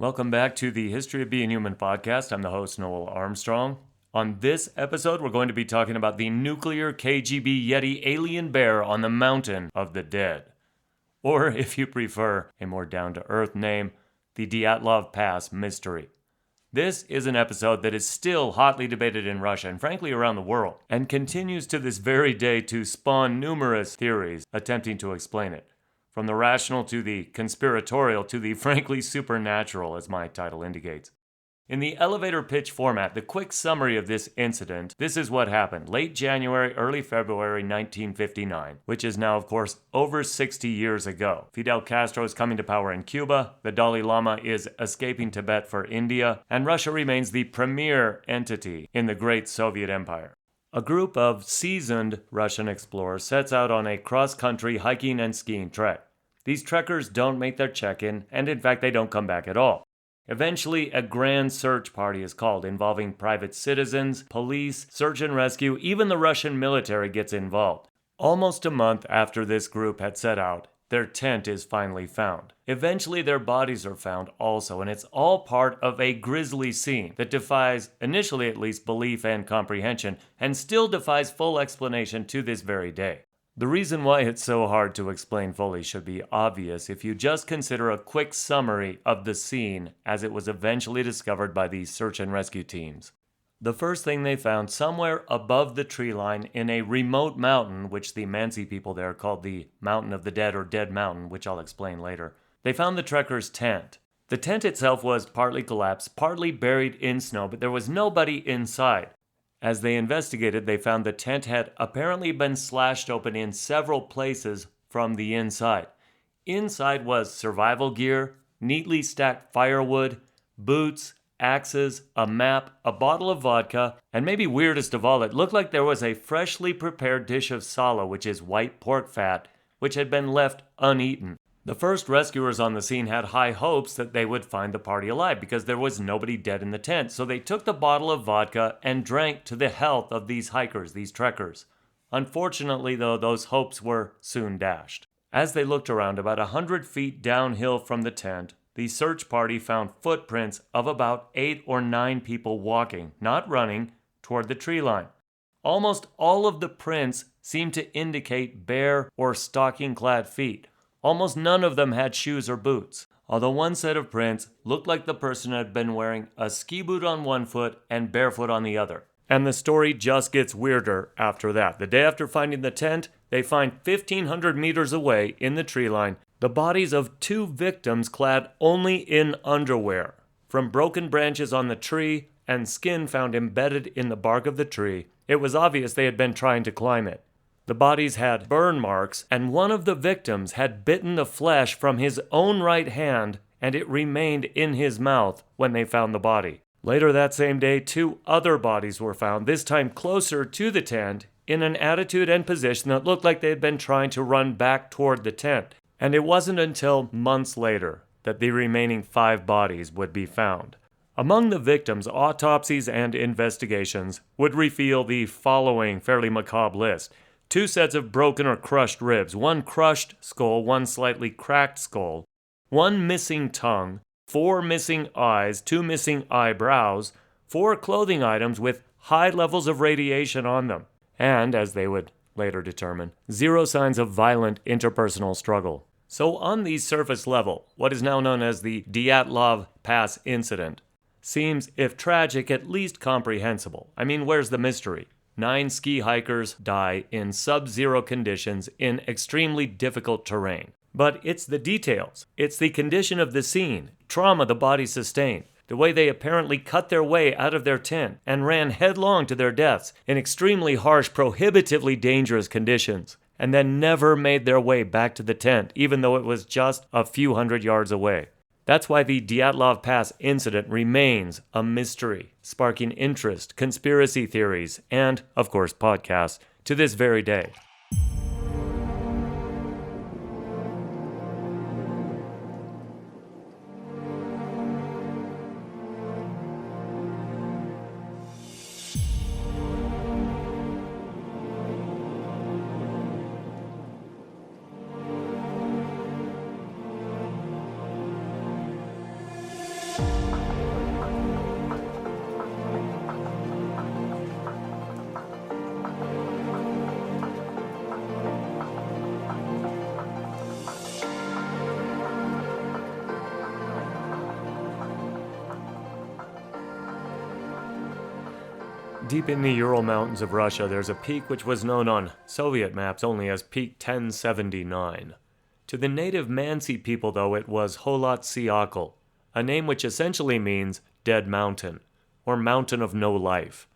Welcome back to the History of Being Human podcast. I'm the host, Noel Armstrong. On this episode, we're going to be talking about the nuclear KGB Yeti alien bear on the Mountain of the Dead. Or, if you prefer a more down-to-earth name, the Dyatlov Pass mystery. This is an episode that is still hotly debated in Russia and frankly around the world, and continues to this very day to spawn numerous theories attempting to explain it. From the rational to the conspiratorial to the frankly supernatural, as my title indicates. In the elevator pitch format, the quick summary of this incident, this is what happened late January, early February 1959, which is now, of course, over 60 years ago. Fidel Castro is coming to power in Cuba, the Dalai Lama is escaping Tibet for India, and Russia remains the premier entity in the great Soviet Empire. A group of seasoned Russian explorers sets out on a cross-country hiking and skiing trek. These trekkers don't make their check-in, and in fact they don't come back at all. Eventually, a grand search party is called, involving private citizens, police, search and rescue, even the Russian military gets involved. Almost a month after this group had set out, their tent is finally found. Eventually, their bodies are found also, and it's all part of a grisly scene that defies, initially at least, belief and comprehension, and still defies full explanation to this very day. The reason why it's so hard to explain fully should be obvious if you just consider a quick summary of the scene as it was eventually discovered by these search and rescue teams. The first thing they found somewhere above the tree line in a remote mountain, which the Mansi people there called the Mountain of the Dead or Dead Mountain, which I'll explain later, they found the trekkers' tent. The tent itself was partly collapsed, partly buried in snow, but there was nobody inside. As they investigated, they found the tent had apparently been slashed open in several places from the inside. Inside was survival gear, neatly stacked firewood, boots, axes, a map, a bottle of vodka, and maybe weirdest of all, it looked like there was a freshly prepared dish of sala, which is white pork fat, which had been left uneaten. The first rescuers on the scene had high hopes that they would find the party alive because there was nobody dead in the tent, so they took the bottle of vodka and drank to the health of these hikers, these trekkers. Unfortunately, though, those hopes were soon dashed. As they looked around about 100 feet downhill from the tent, the search party found footprints of about 8 or 9 people walking, not running, toward the tree line. Almost all of the prints seemed to indicate bare or stocking-clad feet. Almost none of them had shoes or boots, although one set of prints looked like the person had been wearing a ski boot on one foot and barefoot on the other. And the story just gets weirder after that. The day after finding the tent, they find 1,500 meters away in the tree line the bodies of 2 victims clad only in underwear, from broken branches on the tree and skin found embedded in the bark of the tree. It was obvious they had been trying to climb it. The bodies had burn marks, and one of the victims had bitten the flesh from his own right hand, and it remained in his mouth when they found the body. Later that same day, 2 other bodies were found, this time closer to the tent, in an attitude and position that looked like they had been trying to run back toward the tent. And it wasn't until months later that the remaining 5 bodies would be found. Among the victims, autopsies and investigations would reveal the following fairly macabre list. 2 sets of broken or crushed ribs, 1 crushed skull, 1 slightly cracked skull, 1 missing tongue, 4 missing eyes, 2 missing eyebrows, 4 clothing items with high levels of radiation on them, and, as they would later determine, 0 signs of violent interpersonal struggle. So on the surface level, what is now known as the Dyatlov Pass incident seems, if tragic, at least comprehensible. I mean, where's the mystery? 9 ski hikers die in sub-zero conditions in extremely difficult terrain. But it's the details. It's the condition of the scene, trauma the body sustained, the way they apparently cut their way out of their tent and ran headlong to their deaths in extremely harsh, prohibitively dangerous conditions, and then never made their way back to the tent, even though it was just a few hundred yards away. That's why the Dyatlov Pass incident remains a mystery, sparking interest, conspiracy theories, and, of course, podcasts to this very day. Deep in the Ural Mountains of Russia, there's a peak which was known on Soviet maps only as Peak 1079. To the native Mansi people, though, it was Holat-Siakal, a name which essentially means dead mountain, or mountain of no life.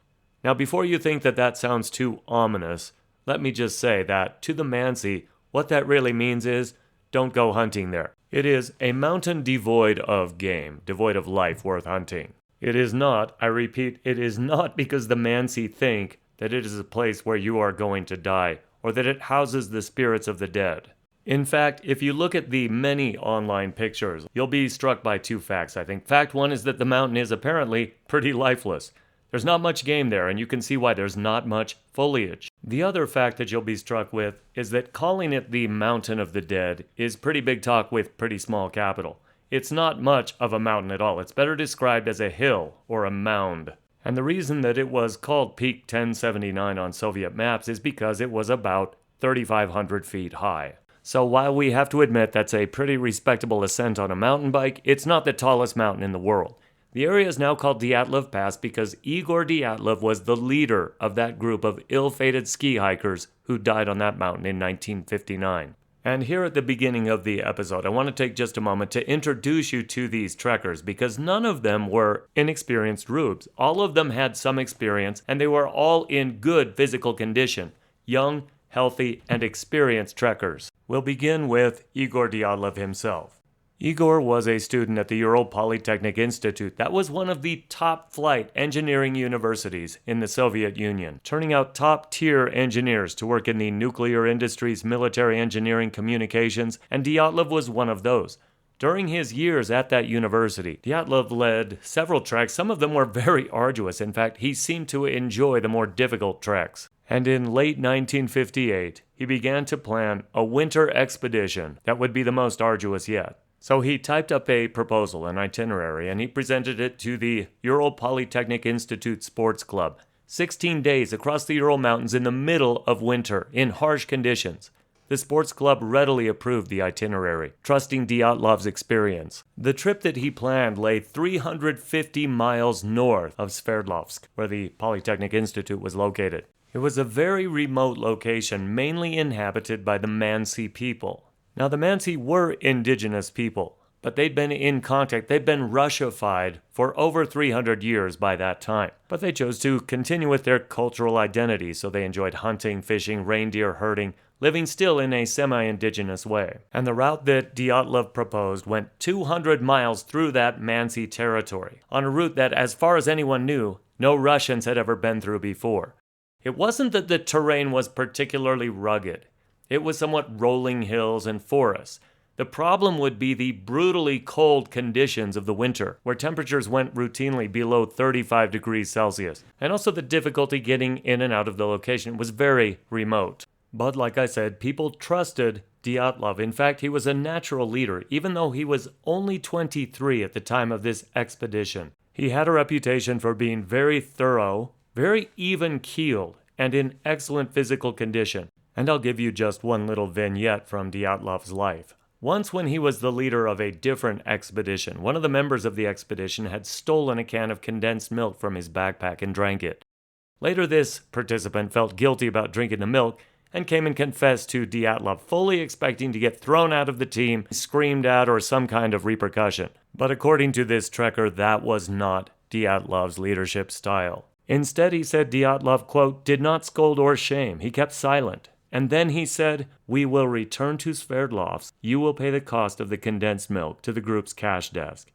Now, before you think that that sounds too ominous, let me just say that to the Mansi, what that really means is, don't go hunting there. It is a mountain devoid of game, devoid of life worth hunting. It is not, I repeat, it is not because the Mansi think that it is a place where you are going to die, or that it houses the spirits of the dead. In fact, if you look at the many online pictures, you'll be struck by two facts, I think. Fact one is that the mountain is apparently pretty lifeless. There's not much game there, and you can see why there's not much foliage. The other fact that you'll be struck with is that calling it the Mountain of the Dead is pretty big talk with pretty small capital. It's not much of a mountain at all. It's better described as a hill or a mound. And the reason that it was called Peak 1079 on Soviet maps is because it was about 3,500 feet high. So while we have to admit that's a pretty respectable ascent on a mountain bike, it's not the tallest mountain in the world. The area is now called Dyatlov Pass because Igor Dyatlov was the leader of that group of ill-fated ski hikers who died on that mountain in 1959. And here at the beginning of the episode, I want to take just a moment to introduce you to these trekkers because none of them were inexperienced rubes. All of them had some experience and they were all in good physical condition. Young, healthy, and experienced trekkers. We'll begin with Igor Dyatlov himself. Igor was a student at the Ural Polytechnic Institute. That was one of the top-flight engineering universities in the Soviet Union, turning out top-tier engineers to work in the nuclear industries, military engineering, communications, and Dyatlov was one of those. During his years at that university, Dyatlov led several treks. Some of them were very arduous. In fact, he seemed to enjoy the more difficult treks. And in late 1958, he began to plan a winter expedition that would be the most arduous yet. So he typed up a proposal, an itinerary, and he presented it to the Ural Polytechnic Institute Sports Club. 16 days across the Ural Mountains in the middle of winter, in harsh conditions. The sports club readily approved the itinerary, trusting Dyatlov's experience. The trip that he planned lay 350 miles north of Sverdlovsk, where the Polytechnic Institute was located. It was a very remote location, mainly inhabited by the Mansi people. Now, the Mansi were indigenous people, but they'd been in contact, they'd been Russified for over 300 years by that time. But they chose to continue with their cultural identity, so they enjoyed hunting, fishing, reindeer herding, living still in a semi-indigenous way. And the route that Dyatlov proposed went 200 miles through that Mansi territory, on a route that, as far as anyone knew, no Russians had ever been through before. It wasn't that the terrain was particularly rugged. It was somewhat rolling hills and forests. The problem would be the brutally cold conditions of the winter, where temperatures went routinely below 35 degrees Celsius, and also the difficulty getting in and out of the location was very remote. But like I said, people trusted Dyatlov. In fact, he was a natural leader, even though he was only 23 at the time of this expedition. He had a reputation for being very thorough, very even-keeled, and in excellent physical condition. And I'll give you just one little vignette from Dyatlov's life. Once when he was the leader of a different expedition, one of the members of the expedition had stolen a can of condensed milk from his backpack and drank it. Later, this participant felt guilty about drinking the milk and came and confessed to Dyatlov, fully expecting to get thrown out of the team, screamed at, or some kind of repercussion. But according to this trekker, that was not Dyatlov's leadership style. Instead, he said Dyatlov, quote, did not scold or shame. He kept silent. And then he said, we will return to Sverdlovsk. You will pay the cost of the condensed milk to the group's cash desk.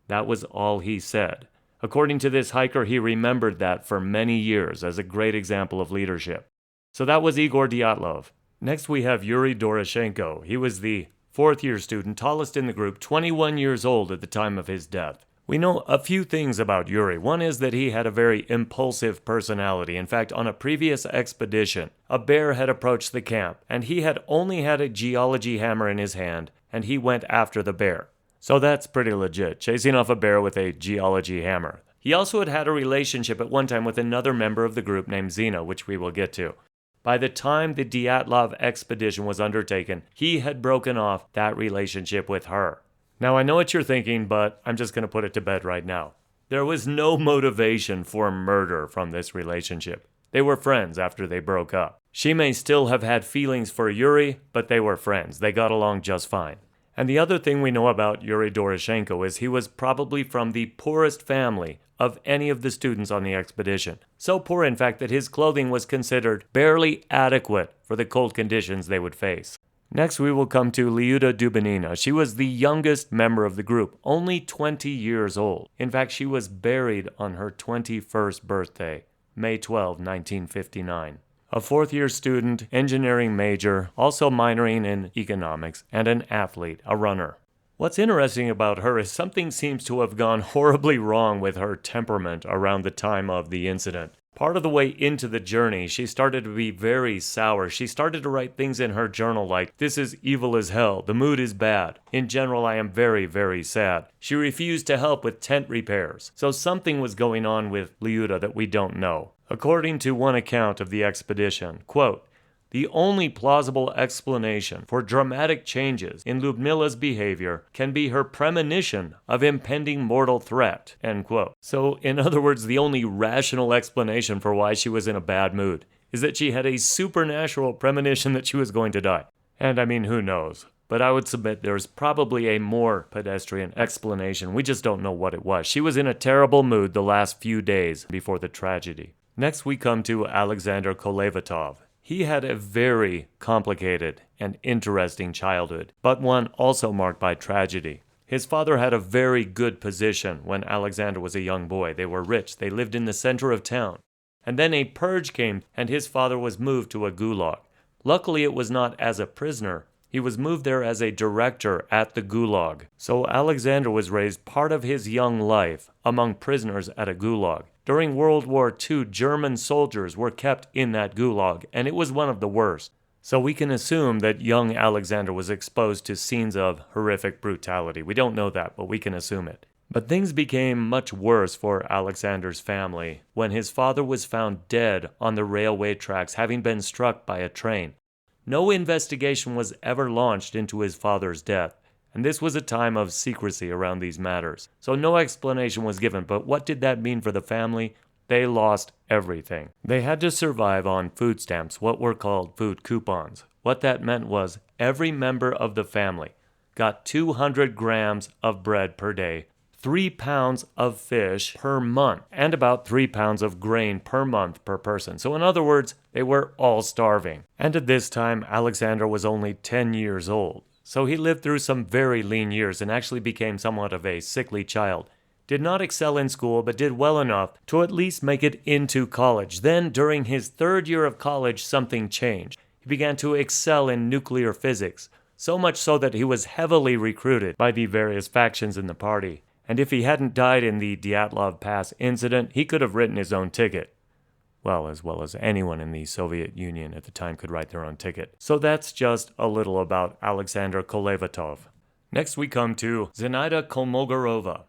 That was all he said. According to this hiker, he remembered that for many years as a great example of leadership. So that was Igor Dyatlov. Next we have Yuri Doroshenko. He was the fourth-year student, tallest in the group, 21 years old at the time of his death. We know a few things about Yuri. One is that he had a very impulsive personality. In fact, on a previous expedition, a bear had approached the camp, and he had only had a geology hammer in his hand, and he went after the bear. So that's pretty legit, chasing off a bear with a geology hammer. He also had a relationship at one time with another member of the group named Zina, which we will get to. By the time the Dyatlov expedition was undertaken, he had broken off that relationship with her. Now, I know what you're thinking, but I'm just going to put it to bed right now. There was no motivation for murder from this relationship. They were friends after they broke up. She may still have had feelings for Yuri, but they were friends. They got along just fine. And the other thing we know about Yuri Doroshenko is he was probably from the poorest family of any of the students on the expedition. So poor, in fact, that his clothing was considered barely adequate for the cold conditions they would face. Next, we will come to Lyuda Dubinina. She was the youngest member of the group, only 20 years old. In fact, she was buried on her 21st birthday, May 12, 1959. A fourth-year student, engineering major, also minoring in economics, and an athlete, a runner. What's interesting about her is something seems to have gone horribly wrong with her temperament around the time of the incident. Part of the way into the journey, she started to be very sour. She started to write things in her journal like, "This is evil as hell. The mood is bad. In general, I am very, very sad." She refused to help with tent repairs. So something was going on with Lyuda that we don't know. According to one account of the expedition, quote, "The only plausible explanation for dramatic changes in Lyudmila's behavior can be her premonition of impending mortal threat," end quote. So, in other words, the only rational explanation for why she was in a bad mood is that she had a supernatural premonition that she was going to die. And I mean, who knows? But I would submit there's probably a more pedestrian explanation. We just don't know what it was. She was in a terrible mood the last few days before the tragedy. Next, we come to Alexander Kolevatov. He had a very complicated and interesting childhood, but one also marked by tragedy. His father had a very good position when Alexander was a young boy. They were rich. They lived in the center of town. And then a purge came, and his father was moved to a gulag. Luckily, it was not as a prisoner. He was moved there as a director at the gulag. So Alexander was raised part of his young life among prisoners at a gulag. During World War II, German soldiers were kept in that gulag, and it was one of the worst. So we can assume that young Alexander was exposed to scenes of horrific brutality. We don't know that, but we can assume it. But things became much worse for Alexander's family when his father was found dead on the railway tracks, having been struck by a train. No investigation was ever launched into his father's death, and this was a time of secrecy around these matters. So no explanation was given, but what did that mean for the family? They lost everything. They had to survive on food stamps, what were called food coupons. What that meant was every member of the family got 200 grams of bread per day, 3 pounds of fish per month, and about 3 pounds of grain per month per person. So in other words, they were all starving. And at this time, Alexander was only 10 years old. So he lived through some very lean years and actually became somewhat of a sickly child. Did not excel in school, but did well enough to at least make it into college. Then, during his 3rd year of college, something changed. He began to excel in nuclear physics, so much so that he was heavily recruited by the various factions in the party. And if he hadn't died in the Dyatlov Pass incident, he could have written his own ticket. Well as anyone in the Soviet Union at the time could write their own ticket. So that's just a little about Alexander Kolevatov. Next we come to Zenaida Kolmogorova.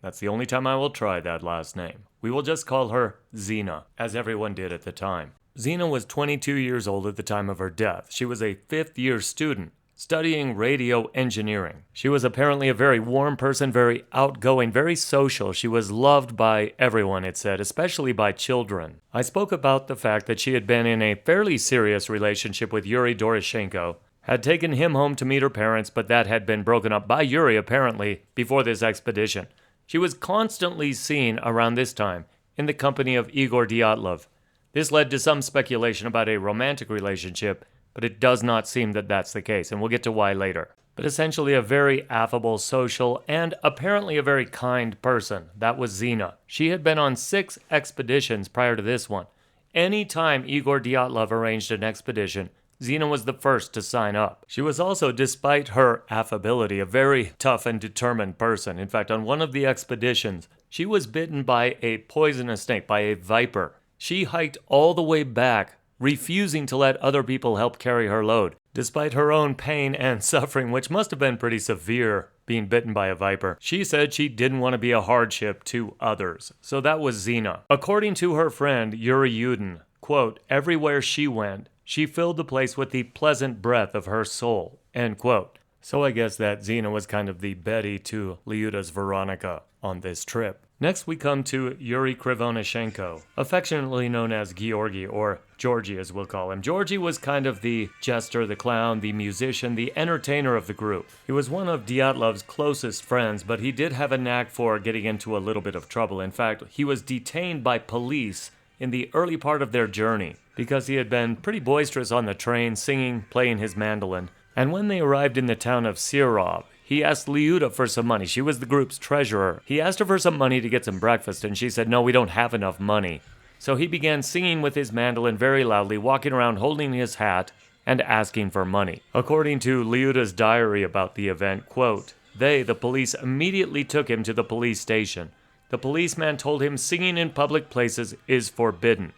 That's the only time I will try that last name. We will just call her Zena, as everyone did at the time. Zena was 22 years old at the time of her death. She was a 5th-year student studying radio engineering. She was apparently a very warm person, very outgoing, very social. She was loved by everyone, it said, especially by children. I spoke about the fact that she had been in a fairly serious relationship with Yuri Doroshenko, had taken him home to meet her parents, but that had been broken up by Yuri, apparently, before this expedition. She was constantly seen around this time in the company of Igor Dyatlov. This led to some speculation about a romantic relationship, but it does not seem that that's the case, and we'll get to why later. But essentially a very affable, social, and apparently a very kind person. That was Zena. She had been on 6 expeditions prior to this one. Any time Igor Dyatlov arranged an expedition, Zena was the first to sign up. She was also, despite her affability, a very tough and determined person. In fact, on one of the expeditions, she was bitten by a poisonous snake, by a viper. She hiked all the way back, refusing to let other people help carry her load, despite her own pain and suffering, which must have been pretty severe, being bitten by a viper. She said she didn't want to be a hardship to others. So that was Zena. According to her friend, Yuri Yudin, quote, "Everywhere she went, she filled the place with the pleasant breath of her soul," end quote. So I guess that Zina was kind of the Betty to Lyuda's Veronica on this trip. Next we come to Yuri Krivonishenko, affectionately known as Georgi, or Georgie as we'll call him. Georgie was kind of the jester, the clown, the musician, the entertainer of the group. He was one of Dyatlov's closest friends, but he did have a knack for getting into a little bit of trouble. In fact, he was detained by police in the early part of their journey because he had been pretty boisterous on the train, singing, playing his mandolin. And when they arrived in the town of Sirov, he asked Lyuda for some money. She was the group's treasurer. He asked her for some money to get some breakfast, and she said, no, we don't have enough money. So he began singing with his mandolin very loudly, walking around holding his hat and asking for money. According to Lyuda's diary about the event, quote, the police, immediately took him to the police station. The policeman told him singing in public places is forbidden.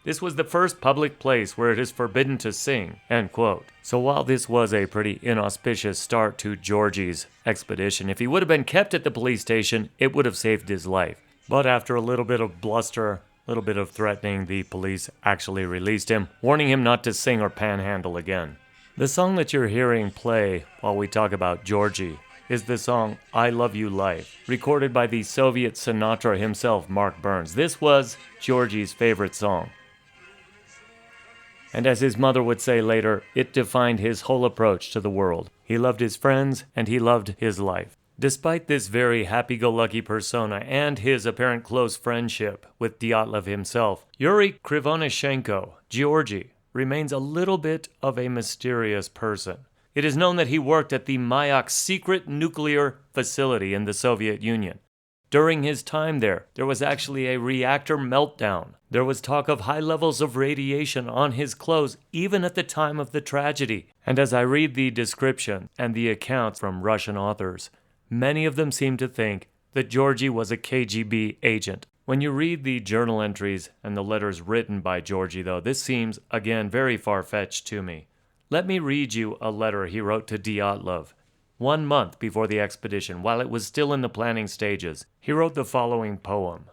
This was the first public place where it is forbidden to sing, end quote. So while this was a pretty inauspicious start to Georgie's expedition, if he would have been kept at the police station, it would have saved his life. But after a little bit of bluster, a little bit of threatening, the police actually released him, warning him not to sing or panhandle again. The song that you're hearing play while we talk about Georgie is the song I Love You Life, recorded by the Soviet Sinatra himself, Mark Burns. This was Georgie's favorite song. And as his mother would say later, it defined his whole approach to the world. He loved his friends, and he loved his life. Despite this very happy-go-lucky persona and his apparent close friendship with Dyatlov himself, Yuri Krivonishenko, Georgie, remains a little bit of a mysterious person. It is known that he worked at the Mayak secret nuclear facility in the Soviet Union. During his time there was actually a reactor meltdown. There was talk of high levels of radiation on his clothes, even at the time of the tragedy. And as I read the description and the accounts from Russian authors, many of them seem to think that Georgie was a KGB agent. When you read the journal entries and the letters written by Georgie, though, this seems, again, very far-fetched to me. Let me read you a letter he wrote to Dyatlov. 1 month before the expedition, while it was still in the planning stages, he wrote the following poem.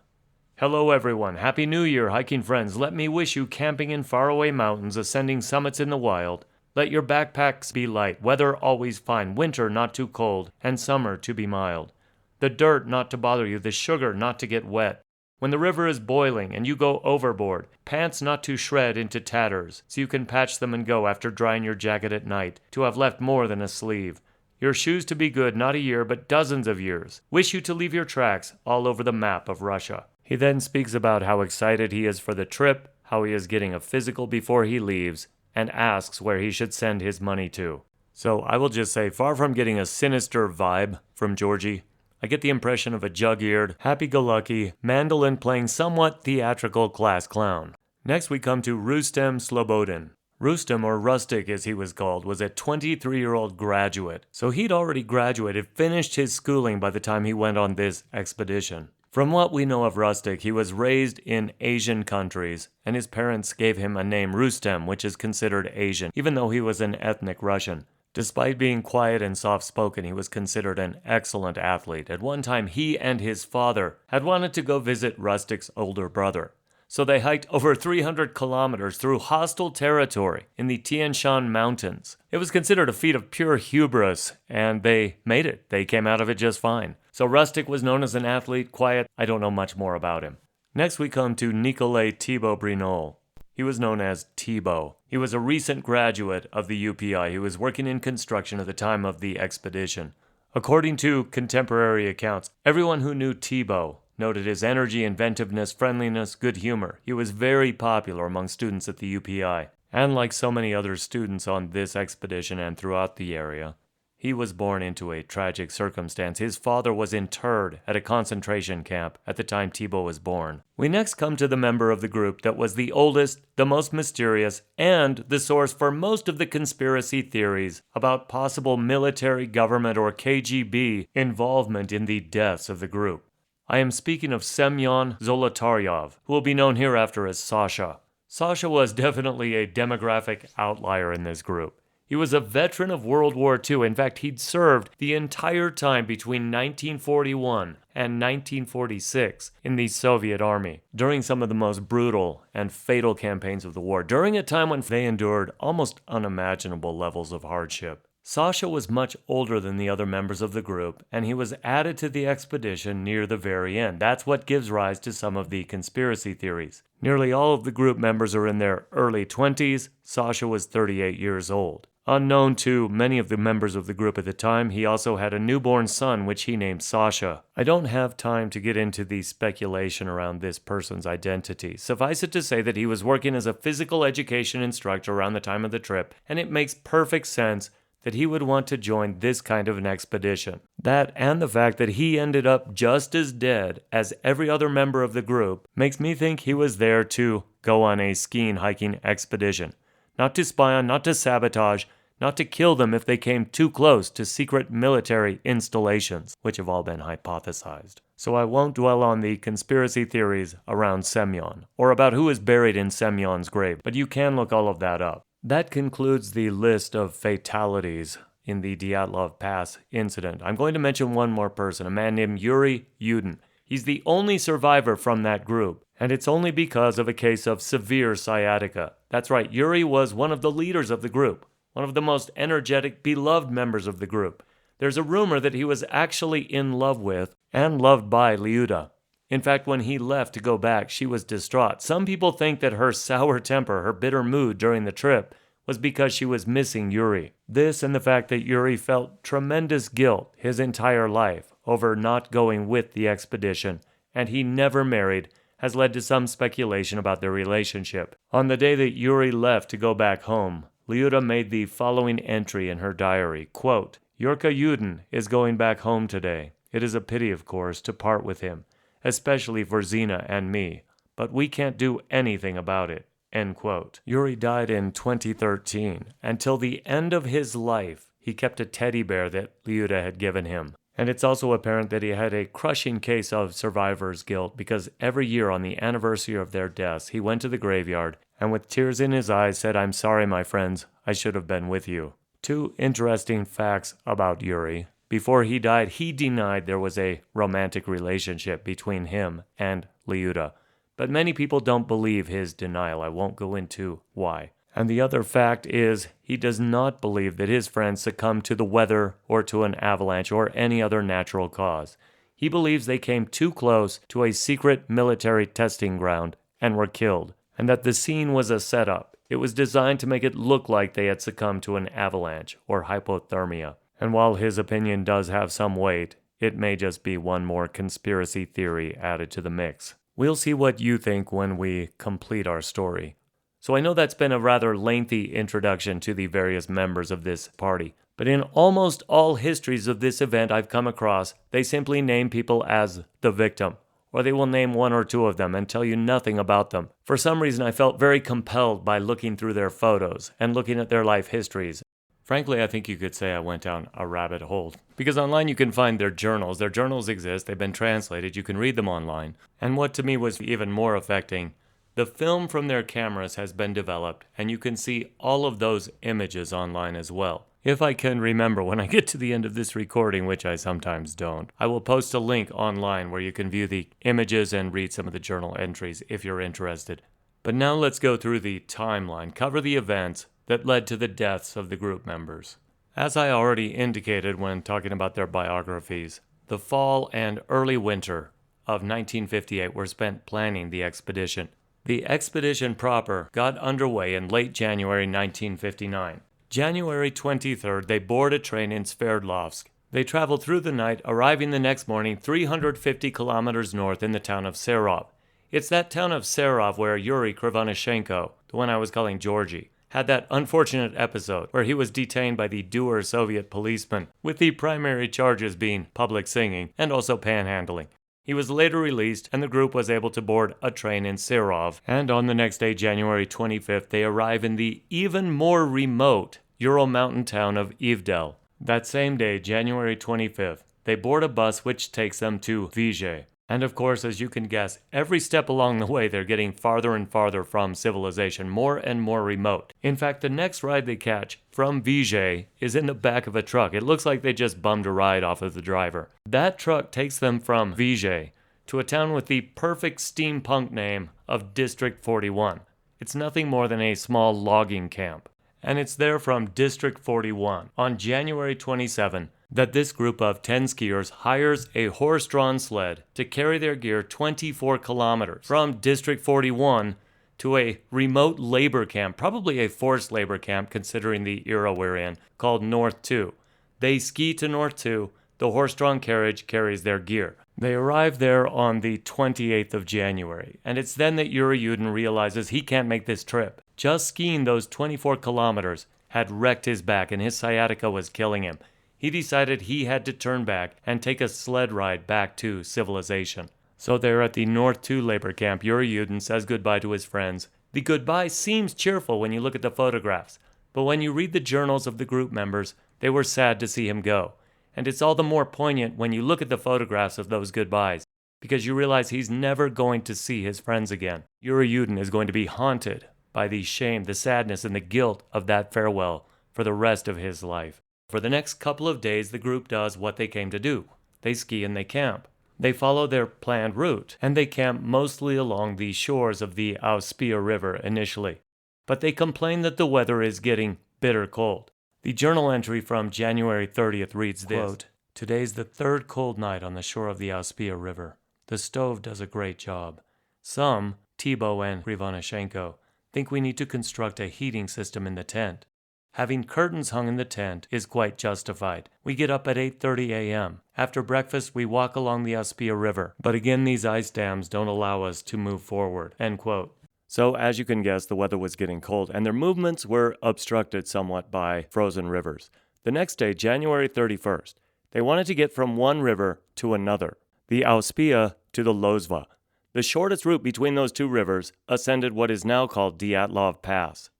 Hello everyone, Happy New Year, hiking friends. Let me wish you camping in faraway mountains, ascending summits in the wild. Let your backpacks be light, weather always fine, winter not too cold, and summer to be mild. The dirt not to bother you, the sugar not to get wet. When the river is boiling and you go overboard, pants not to shred into tatters, so you can patch them and go after drying your jacket at night, to have left more than a sleeve. Your shoes to be good, not a year, but dozens of years. Wish you to leave your tracks all over the map of Russia. He then speaks about how excited he is for the trip, how he is getting a physical before he leaves, and asks where he should send his money to. So I will just say, far from getting a sinister vibe from Georgie, I get the impression of a jug-eared, happy-go-lucky, mandolin-playing, somewhat theatrical class clown. Next we come to Rustem Slobodin. Rustem, or Rustic as he was called, was a 23-year-old graduate. So he'd already graduated, finished his schooling by the time he went on this expedition. From what we know of Rustic, he was raised in Asian countries, and his parents gave him a name Rustem, which is considered Asian, even though he was an ethnic Russian. Despite being quiet and soft-spoken, he was considered an excellent athlete. At one time, he and his father had wanted to go visit Rustic's older brother. So they hiked over 300 kilometers through hostile territory in the Tian Shan Mountains. It was considered a feat of pure hubris, and they made it. They came out of it just fine. So Rustic was known as an athlete, quiet. I don't know much more about him. Next we come to Nikolai Thibault Brinol. He was known as Thibault. He was a recent graduate of the UPI. He was working in construction at the time of the expedition. According to contemporary accounts, everyone who knew Thibault noted his energy, inventiveness, friendliness, good humor. He was very popular among students at the UPI. And like so many other students on this expedition and throughout the area, he was born into a tragic circumstance. His father was interred at a concentration camp at the time Thibault was born. We next come to the member of the group that was the oldest, the most mysterious, and the source for most of the conspiracy theories about possible military, government, or KGB involvement in the deaths of the group. I am speaking of Semyon Zolotaryov, who will be known hereafter as Sasha. Sasha was definitely a demographic outlier in this group. He was a veteran of World War II. In fact, he'd served the entire time between 1941 and 1946 in the Soviet Army, during some of the most brutal and fatal campaigns of the war, during a time when they endured almost unimaginable levels of hardship. Sasha was much older than the other members of the group, and he was added to the expedition near the very end. That's what gives rise to some of the conspiracy theories. Nearly all of the group members are in their early 20s. Sasha was 38 years old. Unknown to many of the members of the group at the time, he also had a newborn son, which he named Sasha. I don't have time to get into the speculation around this person's identity. Suffice it to say that he was working as a physical education instructor around the time of the trip, and it makes perfect sense that he would want to join this kind of an expedition. That and the fact that he ended up just as dead as every other member of the group makes me think he was there to go on a skiing hiking expedition. Not to spy on, not to sabotage, not to kill them if they came too close to secret military installations, which have all been hypothesized. So I won't dwell on the conspiracy theories around Semyon, or about who is buried in Semyon's grave, but you can look all of that up. That concludes the list of fatalities in the Dyatlov Pass incident. I'm going to mention one more person, a man named Yuri Yudin. He's the only survivor from that group, and it's only because of a case of severe sciatica. That's right, Yuri was one of the leaders of the group, one of the most energetic, beloved members of the group. There's a rumor that he was actually in love with and loved by Lyuda. In fact, when he left to go back, she was distraught. Some people think that her sour temper, her bitter mood during the trip, was because she was missing Yuri. This and the fact that Yuri felt tremendous guilt his entire life over not going with the expedition, and he never married, has led to some speculation about their relationship. On the day that Yuri left to go back home, Lyuda made the following entry in her diary, quote, "Yurka Yudin is going back home today. It is a pity, of course, to part with him, especially for Zina and me, but we can't do anything about it." End quote. Yuri died in 2013. Until the end of his life, he kept a teddy bear that Lyuda had given him. And it's also apparent that he had a crushing case of survivor's guilt because every year on the anniversary of their deaths, he went to the graveyard and with tears in his eyes said, "I'm sorry, my friends, I should have been with you." Two interesting facts about Yuri. Before he died, he denied there was a romantic relationship between him and Lyuda. But many people don't believe his denial. I won't go into why. And the other fact is, he does not believe that his friends succumbed to the weather or to an avalanche or any other natural cause. He believes they came too close to a secret military testing ground and were killed, and that the scene was a setup. It was designed to make it look like they had succumbed to an avalanche or hypothermia. And while his opinion does have some weight, it may just be one more conspiracy theory added to the mix. We'll see what you think when we complete our story. So I know that's been a rather lengthy introduction to the various members of this party, but in almost all histories of this event I've come across, they simply name people as the victim, or they will name one or two of them and tell you nothing about them. For some reason I felt very compelled by looking through their photos and looking at their life histories. Frankly, I think you could say I went down a rabbit hole. Because online you can find their journals. Their journals exist, they've been translated, you can read them online. And what to me was even more affecting, the film from their cameras has been developed, and you can see all of those images online as well. If I can remember when I get to the end of this recording, which I sometimes don't, I will post a link online where you can view the images and read some of the journal entries if you're interested. But now let's go through the timeline, cover the events that led to the deaths of the group members. As I already indicated when talking about their biographies, the fall and early winter of 1958 were spent planning the expedition. The expedition proper got underway in late January 1959. January 23rd, they board a train in Sverdlovsk. They traveled through the night, arriving the next morning 350 kilometers north in the town of Serov. It's that town of Serov where Yuri Krivonishenko, the one I was calling Georgie, had that unfortunate episode where he was detained by the dour Soviet policeman, with the primary charges being public singing and also panhandling. He was later released, and the group was able to board a train in Serov, and on the next day, January 25th, they arrive in the even more remote Ural mountain town of Ivdel. That same day, January 25th, they board a bus which takes them to Vizhe. And of course, as you can guess, every step along the way they're getting farther and farther from civilization, more and more remote. In fact, the next ride they catch from Vizhe is in the back of a truck. It looks like they just bummed a ride off of the driver. That truck takes them from Vizhe to a town with the perfect steampunk name of District 41. It's nothing more than a small logging camp. and it's there from District 41 on January 27 that this group of 10 skiers hires a horse-drawn sled to carry their gear 24 kilometers from District 41 to a remote labor camp, probably a forced labor camp considering the era we're in, called North 2. They ski to North 2, the horse-drawn carriage carries their gear. They arrive there on the 28th of January, and it's then that Yuri Yudin realizes he can't make this trip. Just skiing those 24 kilometers had wrecked his back and his sciatica was killing him. He decided he had to turn back and take a sled ride back to civilization. So there at the North 2 labor camp, Yuri Yudin says goodbye to his friends. The goodbye seems cheerful when you look at the photographs, but when you read the journals of the group members, they were sad to see him go. And it's all the more poignant when you look at the photographs of those goodbyes, because you realize he's never going to see his friends again. Yuri Yudin is going to be haunted by the shame, the sadness, and the guilt of that farewell for the rest of his life. For the next couple of days, the group does what they came to do. They ski and they camp. They follow their planned route, and they camp mostly along the shores of the Auspia River initially. But they complain that the weather is getting bitter cold. The journal entry from January 30th reads this, quote, "Today's the third cold night on the shore of the Auspia River. The stove does a great job. Some, Thibault and Krivonishenko, think we need to construct a heating system in the tent. Having curtains hung in the tent is quite justified. We get up at 8:30 a.m. After breakfast, we walk along the Auspia River. But again, these ice dams don't allow us to move forward." End quote. So, as you can guess, the weather was getting cold, and their movements were obstructed somewhat by frozen rivers. The next day, January 31st, they wanted to get from one river to another, the Auspia to the Lozva. The shortest route between those two rivers ascended what is now called Dyatlov Pass.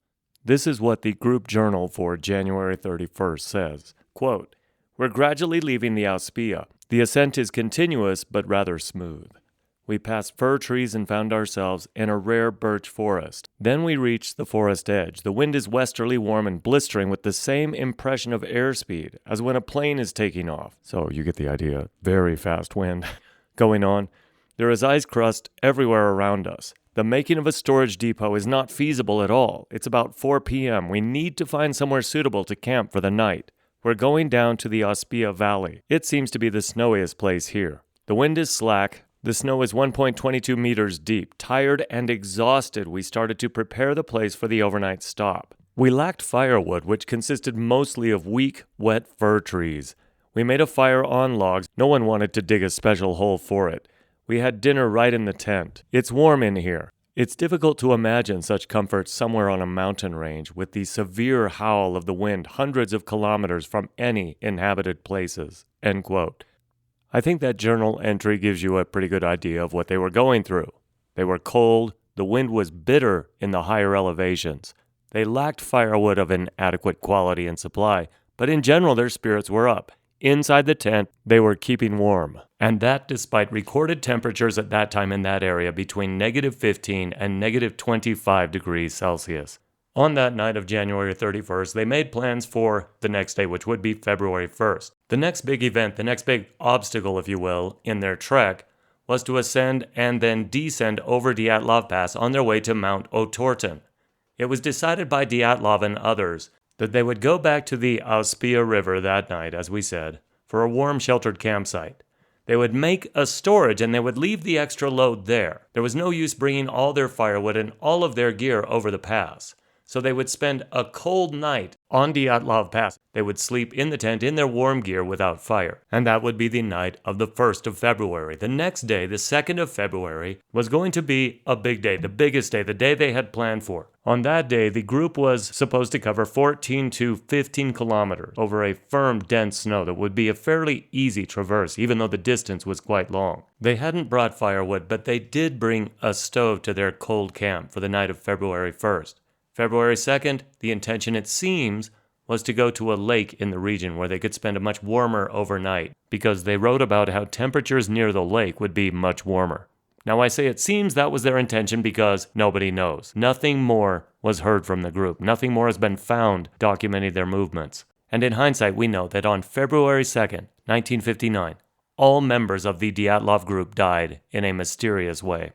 This is what the group journal for January 31st says, quote, "We're gradually leaving the Auspia. The ascent is continuous but rather smooth. We passed fir trees and found ourselves in a rare birch forest. Then we reached the forest edge. The wind is westerly, warm, and blistering with the same impression of airspeed as when a plane is taking off." So you get the idea. Very fast wind going on. "There is ice crust everywhere around us. The making of a storage depot is not feasible at all. It's about 4 p.m. We need to find somewhere suitable to camp for the night. We're going down to the Auspia Valley. It seems to be the snowiest place here. The wind is slack. The snow is 1.22 meters deep. Tired and exhausted, we started to prepare the place for the overnight stop. We lacked firewood, which consisted mostly of weak, wet fir trees. We made a fire on logs. No one wanted to dig a special hole for it. We had dinner right in the tent. It's warm in here. It's difficult to imagine such comfort somewhere on a mountain range with the severe howl of the wind hundreds of kilometers from any inhabited places." End quote. I think that journal entry gives you a pretty good idea of what they were going through. They were cold, the wind was bitter in the higher elevations. They lacked firewood of an adequate quality and supply, but in general their spirits were up. Inside the tent, they were keeping warm. And that despite recorded temperatures at that time in that area between -15 and -25 degrees Celsius. On that night of January 31st, they made plans for the next day, which would be February 1st. The next big event, the next big obstacle, if you will, in their trek was to ascend and then descend over Dyatlov Pass on their way to Mount Otorten. It was decided by Dyatlov and others that they would go back to the Auspia River that night, as we said, for a warm, sheltered campsite. They would make a storage and they would leave the extra load there. There was no use bringing all their firewood and all of their gear over the pass. So they would spend a cold night on Dyatlov Pass. They would sleep in the tent in their warm gear without fire. And that would be the night of the 1st of February. The next day, the 2nd of February, was going to be a big day, the biggest day, the day they had planned for. On that day, the group was supposed to cover 14 to 15 kilometers over a firm, dense snow that would be a fairly easy traverse, even though the distance was quite long. They hadn't brought firewood, but they did bring a stove to their cold camp for the night of February 1st. February 2nd, the intention, it seems, was to go to a lake in the region where they could spend a much warmer overnight, because they wrote about how temperatures near the lake would be much warmer. Now I say it seems that was their intention because nobody knows. Nothing more was heard from the group. Nothing more has been found documenting their movements. And in hindsight, we know that on February 2nd, 1959, all members of the Dyatlov group died in a mysterious way.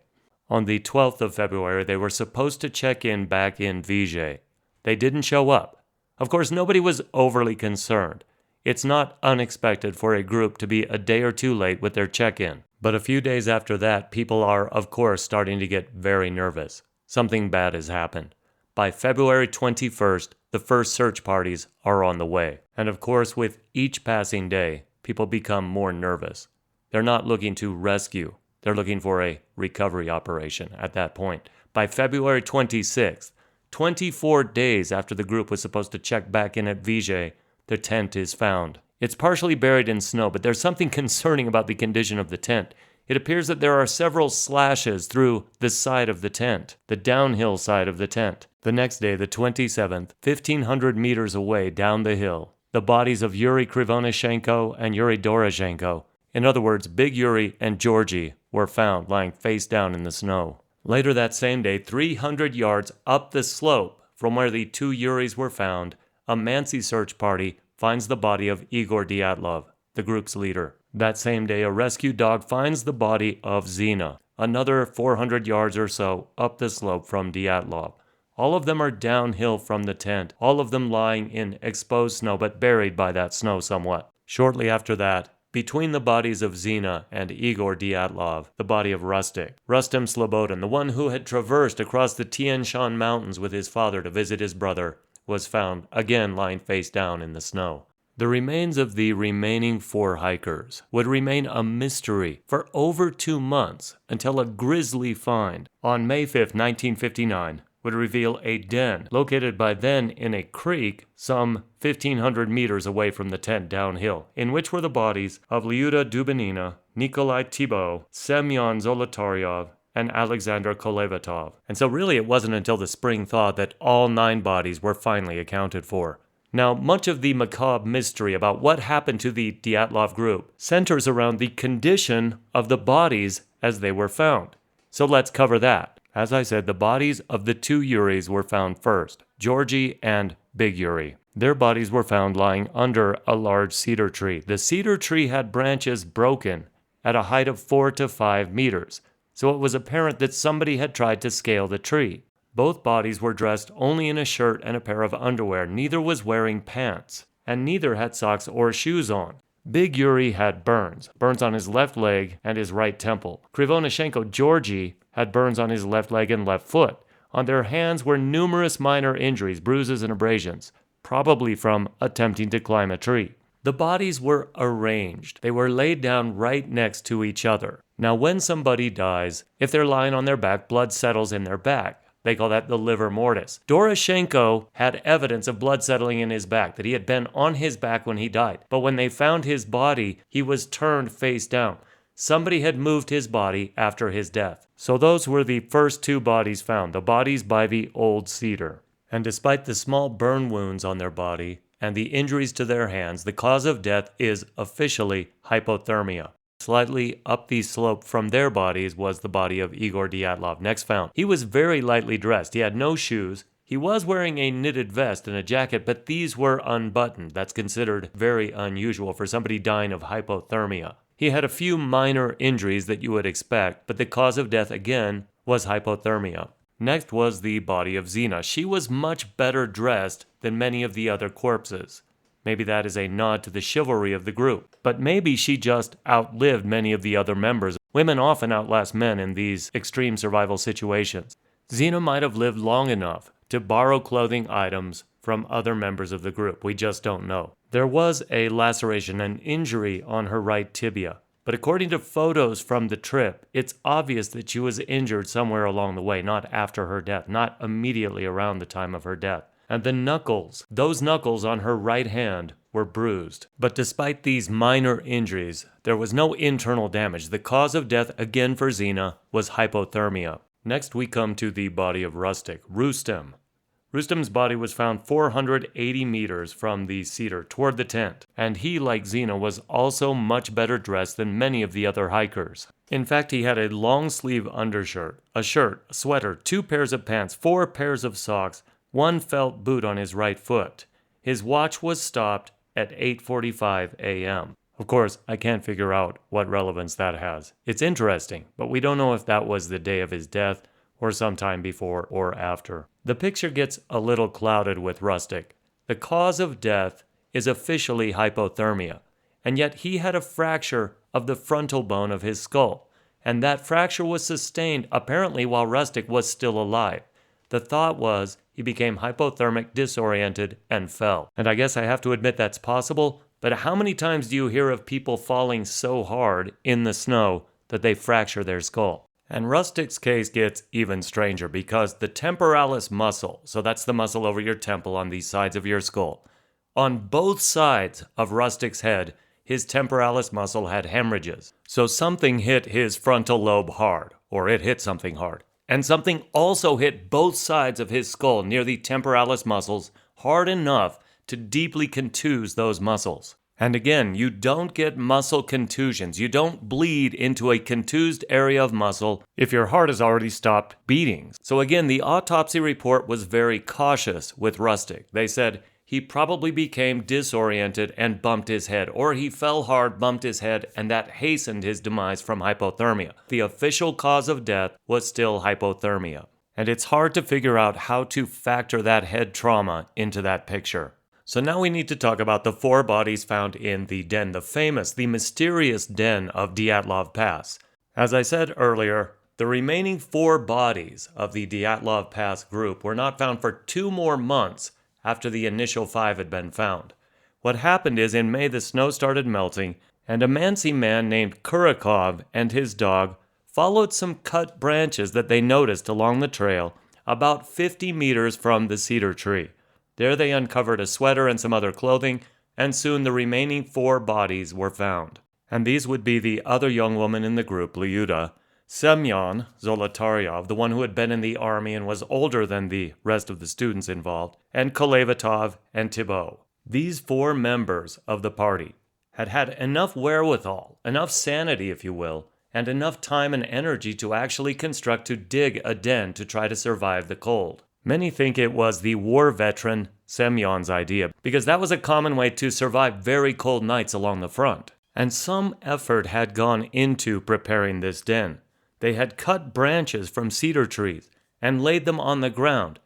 On the 12th of February, they were supposed to check in back in Vijay. They didn't show up. Of course, nobody was overly concerned. It's not unexpected for a group to be a day or two late with their check-in. But a few days after that, people are, of course, starting to get very nervous. Something bad has happened. By February 21st, the first search parties are on the way. And of course, with each passing day, people become more nervous. They're not looking to rescue. They're looking for a recovery operation at that point. By February 26th, 24 days after the group was supposed to check back in at Vijay, the tent is found. It's partially buried in snow, but there's something concerning about the condition of the tent. It appears that there are several slashes through the side of the tent, the downhill side of the tent. The next day, the 27th, 1,500 meters away down the hill, the bodies of Yuri Krivonischenko and Yuri Doroshenko, in other words, Big Yuri and Georgie, were found lying face down in the snow. Later that same day, 300 yards up the slope from where the two Yuris were found, a Mansi search party finds the body of Igor Dyatlov, the group's leader. That same day, a rescue dog finds the body of Zina, another 400 yards or so up the slope from Dyatlov. All of them are downhill from the tent, all of them lying in exposed snow but buried by that snow somewhat. Shortly after that, between the bodies of Zina and Igor Dyatlov, the body of Rustem Slobodin, the one who had traversed across the Tian Shan mountains with his father to visit his brother, was found, again lying face down in the snow. The remains of the remaining 4 hikers would remain a mystery for over 2 months until a grisly find on May 5, 1959, would reveal a den located by then in a creek some 1,500 meters away from the tent downhill, in which were the bodies of Lyuda Dubinina, Nikolai Thibault, Semyon Zolotaryov, and Alexander Kolevatov. And so really it wasn't until the spring thaw that all 9 bodies were finally accounted for. Now, much of the macabre mystery about what happened to the Dyatlov group centers around the condition of the bodies as they were found. So let's cover that. As I said, the bodies of the 2 Yuris were found first, Georgie and Big Yuri. Their bodies were found lying under a large cedar tree. The cedar tree had branches broken at a height of 4 to 5 meters, so it was apparent that somebody had tried to scale the tree. Both bodies were dressed only in a shirt and a pair of underwear. Neither was wearing pants, and neither had socks or shoes on. Big Yuri had burns on his left leg and his right temple. Krivonischenko Georgie had burns on his left leg and left foot. On their hands were numerous minor injuries, bruises, and abrasions, probably from attempting to climb a tree. The bodies were arranged. They were laid down right next to each other. Now, when somebody dies, if they're lying on their back, blood settles in their back. They call that the livor mortis. Doroshenko had evidence of blood settling in his back, that he had been on his back when he died. But when they found his body, he was turned face down. Somebody had moved his body after his death. So those were the first 2 bodies found, the bodies by the old cedar. And despite the small burn wounds on their body and the injuries to their hands, the cause of death is officially hypothermia. Slightly up the slope from their bodies was the body of Igor Dyatlov, next found. He was very lightly dressed. He had no shoes. He was wearing a knitted vest and a jacket, but these were unbuttoned. That's considered very unusual for somebody dying of hypothermia. He had a few minor injuries that you would expect, but the cause of death, again, was hypothermia. Next was the body of Zina. She was much better dressed than many of the other corpses. Maybe that is a nod to the chivalry of the group. But maybe she just outlived many of the other members. Women often outlast men in these extreme survival situations. Zina might have lived long enough to borrow clothing items from other members of the group. We just don't know. There was a laceration, an injury on her right tibia. But according to photos from the trip, it's obvious that she was injured somewhere along the way, not after her death, not immediately around the time of her death. And the knuckles, those knuckles on her right hand, were bruised. But despite these minor injuries, there was no internal damage. The cause of death, again for Zina, was hypothermia. Next we come to the body of Rustem. Rustem's body was found 480 meters from the cedar toward the tent, and he, like Zina, was also much better dressed than many of the other hikers. In fact, he had a long-sleeve undershirt, a shirt, a sweater, 2 pairs of pants, 4 pairs of socks, 1 felt boot on his right foot. His watch was stopped at 8:45 a.m. Of course, I can't figure out what relevance that has. It's interesting, but we don't know if that was the day of his death or sometime before or after. The picture gets a little clouded with Rustic. The cause of death is officially hypothermia, and yet he had a fracture of the frontal bone of his skull, and that fracture was sustained apparently while Rustic was still alive. The thought was he became hypothermic, disoriented, and fell. And I guess I have to admit that's possible, but how many times do you hear of people falling so hard in the snow that they fracture their skull? And Rustic's case gets even stranger because the temporalis muscle, so that's the muscle over your temple on these sides of your skull, on both sides of Rustic's head, his temporalis muscle had hemorrhages. So something hit his frontal lobe hard, or it hit something hard. And something also hit both sides of his skull near the temporalis muscles hard enough to deeply contuse those muscles. And again, you don't get muscle contusions. You don't bleed into a contused area of muscle if your heart has already stopped beating. So again, the autopsy report was very cautious with Rustic. They said he probably became disoriented and bumped his head, or he fell hard, bumped his head, and that hastened his demise from hypothermia. The official cause of death was still hypothermia. And it's hard to figure out how to factor that head trauma into that picture. So now we need to talk about the 4 bodies found in the den, the famous, the mysterious den of Dyatlov Pass. As I said earlier, the remaining 4 bodies of the Dyatlov Pass group were not found for 2 more months after the initial 5 had been found. What happened is in May the snow started melting, and a Mansi man named Kurakov and his dog followed some cut branches that they noticed along the trail about 50 meters from the cedar tree. There they uncovered a sweater and some other clothing, and soon the remaining 4 bodies were found. And these would be the other young woman in the group, Lyuda, Semyon Zolotaryov, the one who had been in the army and was older than the rest of the students involved, and Kolevatov and Thibault. These 4 members of the party had had enough wherewithal, enough sanity, if you will, and enough time and energy to actually dig a den to try to survive the cold. Many think it was the war veteran Semyon's idea, because that was a common way to survive very cold nights along the front. And some effort had gone into preparing this den. They had cut branches from cedar trees and laid them on the ground,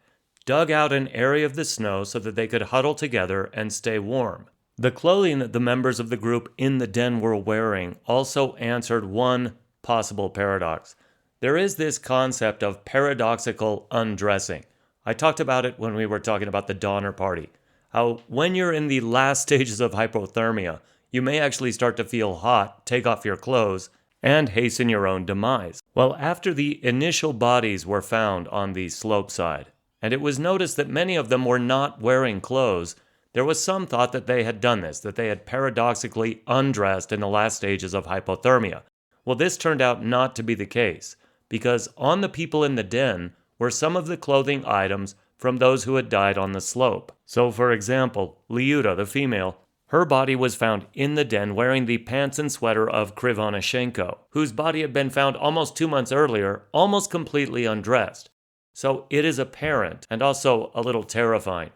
dug out an area of the snow so that they could huddle together and stay warm. The clothing that the members of the group in the den were wearing also answered one possible paradox. There is this concept of paradoxical undressing. I talked about it when we were talking about the Donner Party. How when you're in the last stages of hypothermia, you may actually start to feel hot, take off your clothes, and hasten your own demise. Well, after the initial bodies were found on the slope side, and it was noticed that many of them were not wearing clothes, there was some thought that they had done this, that they had paradoxically undressed in the last stages of hypothermia. Well, this turned out not to be the case, because on the people in the den were some of the clothing items from those who had died on the slope. So, for example, Lyuda, the female, her body was found in the den wearing the pants and sweater of Krivonishenko, whose body had been found almost 2 months earlier, almost completely undressed. So it is apparent, and also a little terrifying,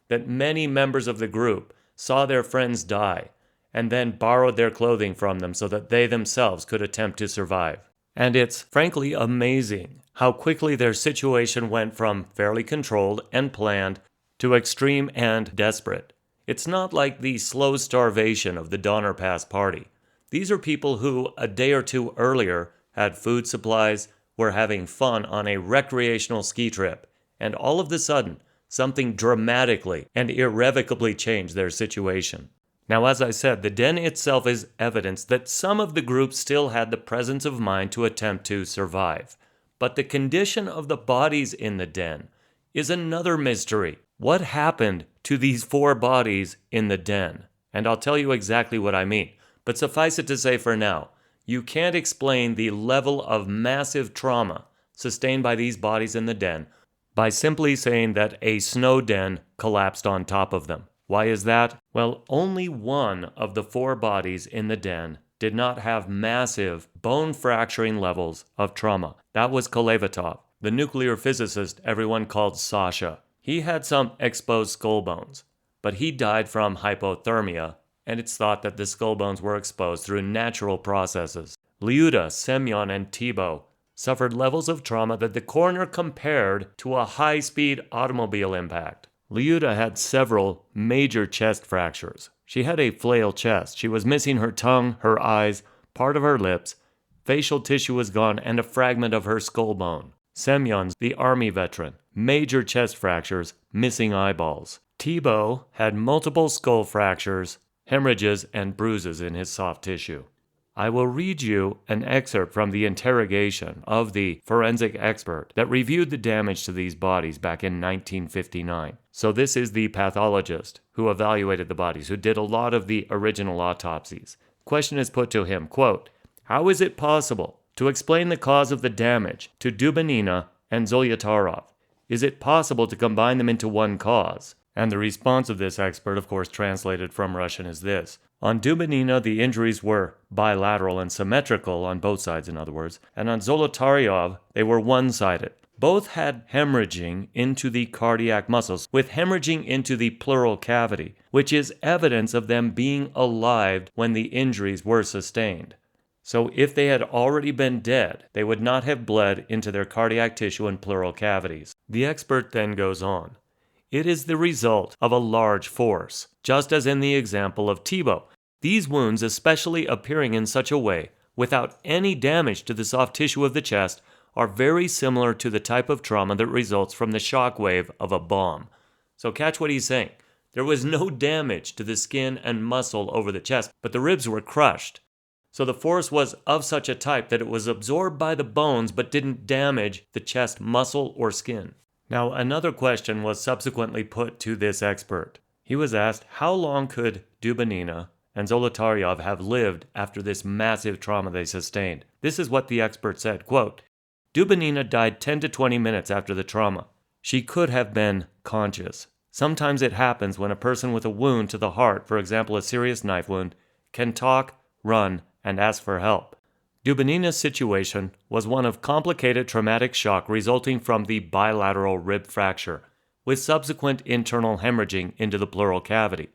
that many members of the group saw their friends die, and then borrowed their clothing from them so that they themselves could attempt to survive. And it's frankly amazing how quickly their situation went from fairly controlled and planned to extreme and desperate. It's not like the slow starvation of the Donner Pass party. These are people who, a day or 2 earlier, had food supplies, were having fun on a recreational ski trip, and all of a sudden, something dramatically and irrevocably changed their situation. Now, as I said, the den itself is evidence that some of the group still had the presence of mind to attempt to survive. But the condition of the bodies in the den is another mystery. What happened to these 4 bodies in the den? And I'll tell you exactly what I mean. But suffice it to say for now, you can't explain the level of massive trauma sustained by these bodies in the den by simply saying that a snow den collapsed on top of them. Why is that? Well, only one of the 4 bodies in the den did not have massive bone-fracturing levels of trauma. That was Kolevatov, the nuclear physicist everyone called Sasha. He had some exposed skull bones, but he died from hypothermia, and it's thought that the skull bones were exposed through natural processes. Lyuda, Semyon, and Thibault suffered levels of trauma that the coroner compared to a high-speed automobile impact. Liuda had several major chest fractures. She had a flail chest. She was missing her tongue, her eyes, part of her lips, facial tissue was gone, and a fragment of her skull bone. Semyon's, the army veteran, major chest fractures, missing eyeballs. Thibault had multiple skull fractures, hemorrhages, and bruises in his soft tissue. I will read you an excerpt from the interrogation of the forensic expert that reviewed the damage to these bodies back in 1959. So this is the pathologist who evaluated the bodies, who did a lot of the original autopsies. Question is put to him, quote, "How is it possible to explain the cause of the damage to Dubinina and Zolotarov? Is it possible to combine them into one cause?" And the response of this expert, of course translated from Russian, is this. On Dubinina, the injuries were bilateral and symmetrical, on both sides in other words, and on Zolotaryov, they were one-sided. Both had hemorrhaging into the cardiac muscles, with hemorrhaging into the pleural cavity, which is evidence of them being alive when the injuries were sustained. So if they had already been dead, they would not have bled into their cardiac tissue and pleural cavities. The expert then goes on. It is the result of a large force, just as in the example of Thibault. These wounds, especially appearing in such a way, without any damage to the soft tissue of the chest, are very similar to the type of trauma that results from the shock wave of a bomb. So catch what he's saying. There was no damage to the skin and muscle over the chest, but the ribs were crushed. So the force was of such a type that it was absorbed by the bones but didn't damage the chest muscle or skin. Now, another question was subsequently put to this expert. He was asked, how long could Dubinina and Zolotaryov have lived after this massive trauma they sustained? This is what the expert said, quote, Dubinina died 10 to 20 minutes after the trauma. She could have been conscious. Sometimes it happens when a person with a wound to the heart, for example a serious knife wound, can talk, run, and ask for help. Dubinina's situation was one of complicated traumatic shock resulting from the bilateral rib fracture, with subsequent internal hemorrhaging into the pleural cavity.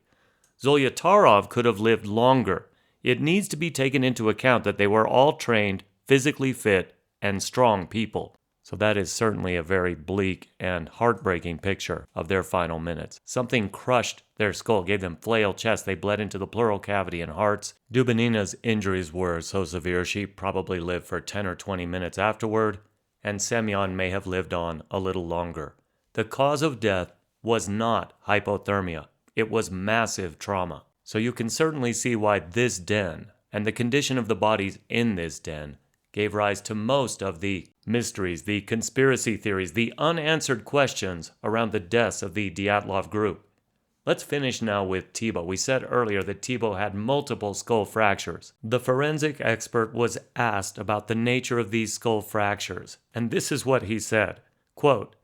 Zolotarov could have lived longer. It needs to be taken into account that they were all trained, physically fit, and strong people. So that is certainly a very bleak and heartbreaking picture of their final minutes. Something crushed their skull, gave them flail chest. They bled into the pleural cavity and hearts. Dubinina's injuries were so severe she probably lived for 10 or 20 minutes afterward, and Semyon may have lived on a little longer. The cause of death was not hypothermia. It was massive trauma. So you can certainly see why this den, and the condition of the bodies in this den, gave rise to most of the mysteries, the conspiracy theories, the unanswered questions around the deaths of the Dyatlov group. Let's finish now with Thibault. We said earlier that Thibault had multiple skull fractures. The forensic expert was asked about the nature of these skull fractures, and this is what he said, quote,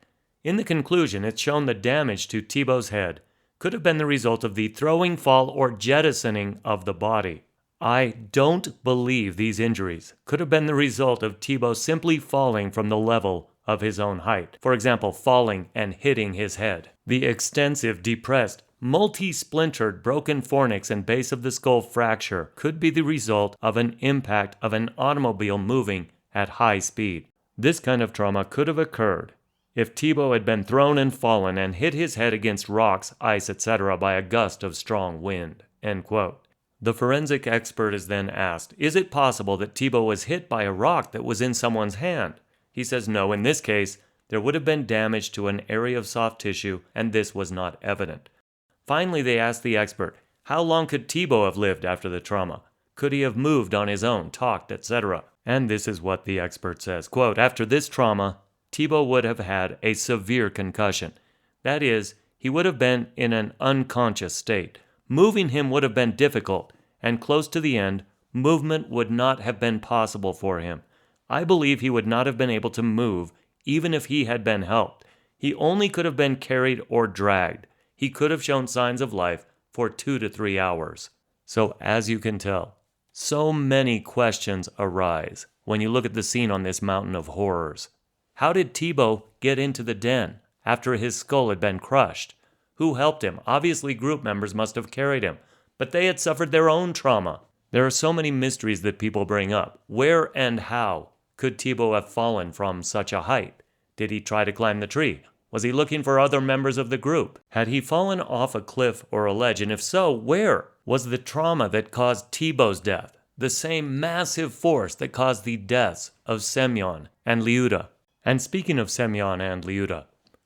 in the conclusion, it's shown the damage to Thibault's head could have been the result of the throwing, fall, or jettisoning of the body. I don't believe these injuries could have been the result of Thibault simply falling from the level of his own height. For example, falling and hitting his head. The extensive, depressed, multi-splintered, broken fornix and base of the skull fracture could be the result of an impact of an automobile moving at high speed. This kind of trauma could have occurred if Thibault had been thrown and fallen and hit his head against rocks, ice, etc. by a gust of strong wind. End quote. The forensic expert is then asked, is it possible that Thibault was hit by a rock that was in someone's hand? He says no, in this case, there would have been damage to an area of soft tissue, and this was not evident. Finally, they asked the expert, how long could Thibault have lived after the trauma? Could he have moved on his own, talked, etc.? And this is what the expert says, quote, after this trauma, Thibault would have had a severe concussion. That is, he would have been in an unconscious state. Moving him would have been difficult, and close to the end, movement would not have been possible for him. I believe he would not have been able to move, even if he had been helped. He only could have been carried or dragged. He could have shown signs of life for 2 to 3 hours. So, as you can tell, so many questions arise when you look at the scene on this mountain of horrors. How did Thibault get into the den after his skull had been crushed? Who helped him? Obviously, group members must have carried him, but they had suffered their own trauma. There are so many mysteries that people bring up. Where and how could Thibault have fallen from such a height? Did he try to climb the tree? Was he looking for other members of the group? Had he fallen off a cliff or a ledge, and if so, where? Was the trauma that caused Thibault's death the same massive force that caused the deaths of Semyon and Lyuda? And speaking of Semyon and Lyuda,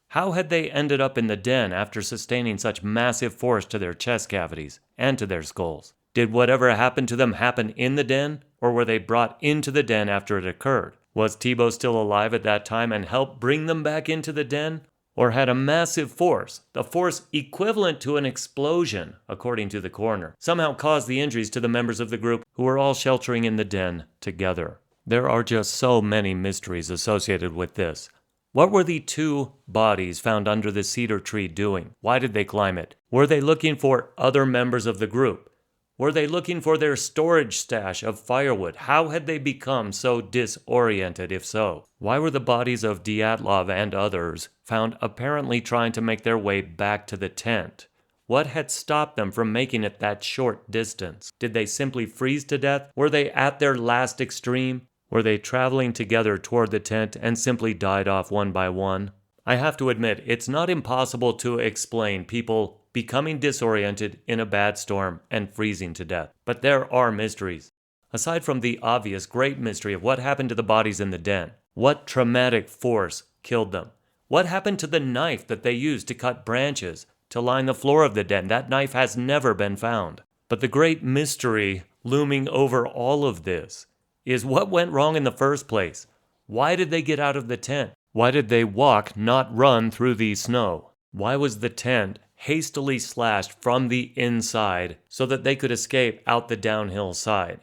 how had they ended up in the den after sustaining such massive force to their chest cavities and to their skulls? Did whatever happened to them happen in the den, or were they brought into the den after it occurred? Was Thibault still alive at that time and helped bring them back into the den? Or had a massive force, the force equivalent to an explosion, according to the coroner, somehow caused the injuries to the members of the group who were all sheltering in the den together? There are just so many mysteries associated with this. What were the two bodies found under the cedar tree doing? Why did they climb it? Were they looking for other members of the group? Were they looking for their storage stash of firewood? How had they become so disoriented, if so? Why were the bodies of Dyatlov and others found apparently trying to make their way back to the tent? What had stopped them from making it that short distance? Did they simply freeze to death? Were they at their last extreme? Were they traveling together toward the tent and simply died off one by one? I have to admit, it's not impossible to explain people becoming disoriented in a bad storm and freezing to death. But there are mysteries. Aside from the obvious great mystery of what happened to the bodies in the den, what traumatic force killed them? What happened to the knife that they used to cut branches to line the floor of the den? That knife has never been found. But the great mystery looming over all of this is what went wrong in the first place. Why did they get out of the tent? Why did they walk, not run, through the snow? Why was the tent hastily slashed from the inside so that they could escape out the downhill side?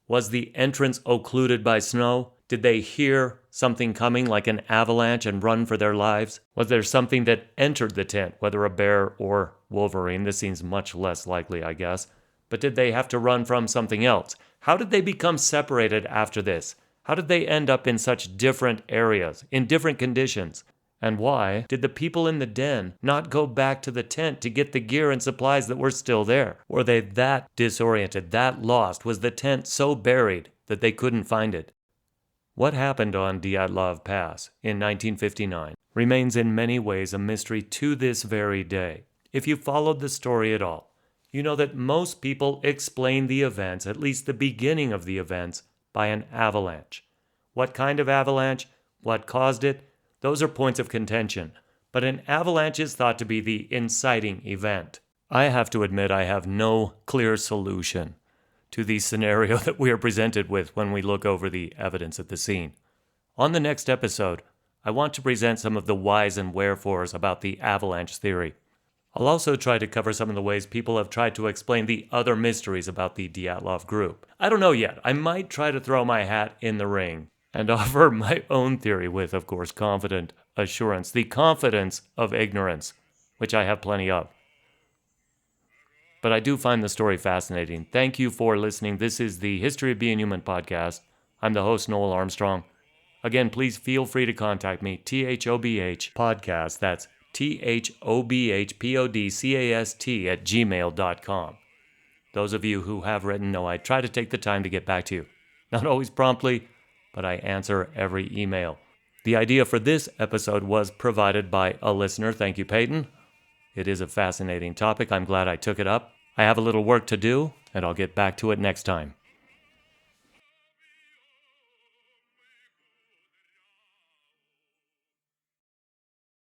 Was the entrance occluded by snow? Did they hear something coming like an avalanche and run for their lives? Was there something that entered the tent, whether a bear or Wolverine? This seems much less likely, I guess. But did they have to run from something else? How did they become separated after this? How did they end up in such different areas, in different conditions? And why did the people in the den not go back to the tent to get the gear and supplies that were still there? Were they that disoriented, that lost? Was the tent so buried that they couldn't find it? What happened on Dyatlov Pass in 1959 remains in many ways a mystery to this very day. If you followed the story at all, you know that most people explain the events, at least the beginning of the events, by an avalanche. What kind of avalanche? What caused it? Those are points of contention, but an avalanche is thought to be the inciting event. I have to admit I have no clear solution to the scenario that we are presented with when we look over the evidence at the scene. On the next episode, I want to present some of the whys and wherefores about the avalanche theory. I'll also try to cover some of the ways people have tried to explain the other mysteries about the Dyatlov group. I don't know yet. I might try to throw my hat in the ring and offer my own theory with, of course, confident assurance. The confidence of ignorance, which I have plenty of. But I do find the story fascinating. Thank you for listening. This is the History of Being Human podcast. I'm the host, Noel Armstrong. Again, please feel free to contact me, THOBH podcast. That's THOBHPODCAST@gmail.com. Those of you who have written know I try to take the time to get back to you. Not always promptly, but I answer every email. The idea for this episode was provided by a listener. Thank you, Peyton. It is a fascinating topic. I'm glad I took it up. I have a little work to do, and I'll get back to it next time.